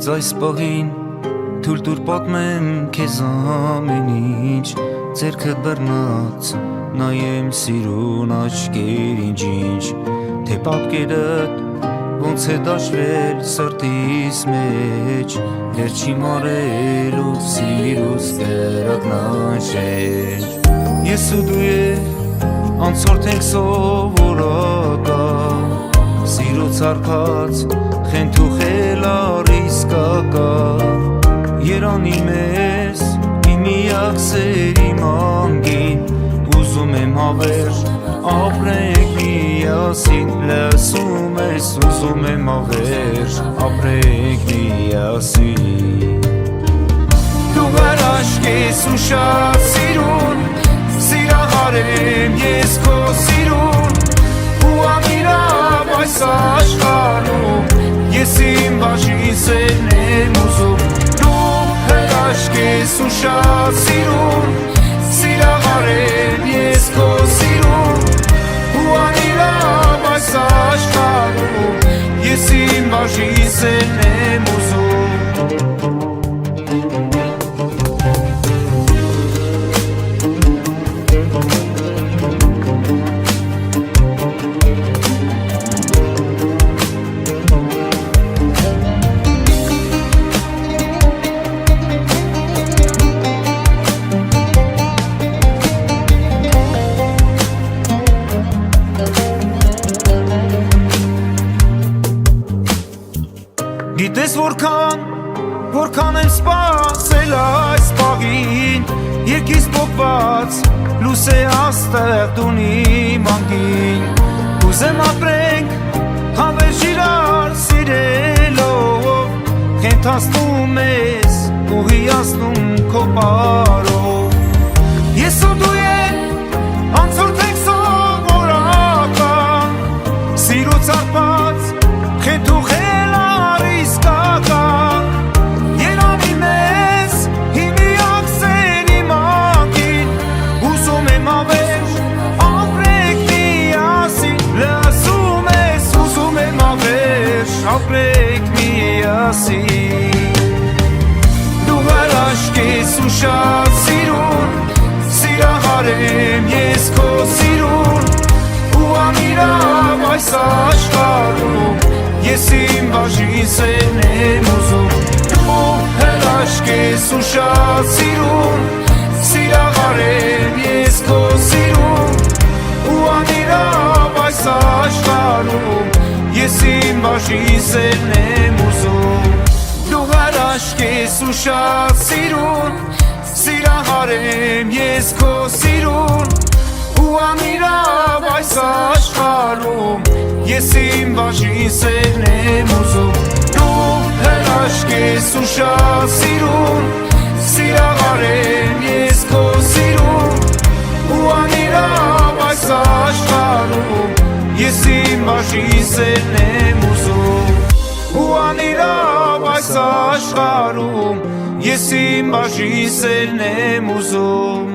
Հենց այս պահին թույլ տուր պատմեմ քեզ ամեն ինչ, ձեռքդ բռնած նայեմ սիրուն աչքերին, թե պատկերդ ոնց է դաշվել սրտիս մեջ, վերջի մարելու սիրուս կրակնանշեր։ Ես ու դու անցորդ ենք սովորական, սիրո ցարքած խենթ ու խելար իսկակա, երանի մեզ իմ միակ սերի մանգին, ուզում եմ հավերժ ապրենք միասին, լսում ես, ուզում եմ հավերժ ապրենք միասին։ Դու հրաշք ես ու շատ սիրուն, սիրահար եմ ես քո սիրուն, ու ամիրավ այս աշխարհում ես իմ բաժին սերն եմ ուզում։ Դու հրաշք ես ու շատ սիրուն, սիրահար եմ ես քո սիրուն, ու ամիրավ այս աշխարհում ես իմ բաժին սերն եմ ուզում։ Գիտես որքան եմ սպասել այս պահին, երկիս պոկված լույս է աստեղ տունի մանգին, ուզեմ ապրենք հավերժ իրար սիրելով, խենթացնում ես ու հիացնում քո պարով։ Ես ու դու անցորդ ենք սովորական, սիրո ցարփած խենթ ու խելար իսկակա, երանի մեզ իմ միակ սերի մանգին, ուզում եմ հավերժ ապրենք միասին, լսում ես, ուզում եմ հավերժ ապրենք միասին։ Դու հրաշք ես ու շատ սիրուն, սիրահար եմ ես քո սիրուն, ու ամիրավ այս աշխարհում ես իմ բաժին սերն եմ ուզում։ Դու հրաշք ես ու շատ սիրուն, սիրահար եմ ես քո սիրուն, ու ամիրավ այս աշխարհում ես իմ բաժին սերն եմ ուզում։ Դու հրաշք ես ու շատ սիրուն, սիրահար եմ ես քո սիրուն, ու ամիրավ այս աշխարհում ես իմ բաժին սերն եմ ուզում։ Դու հրաշք ես ու շատ սիրուն, սիրահար եմ ես քո սիրուն, ու ամիրավ այս աշխարհում ես իմ բաժին սերն եմ ուզում։ Ու ամիրավ այս աշխարհում ես իմ բաժին սերն եմ ուզում։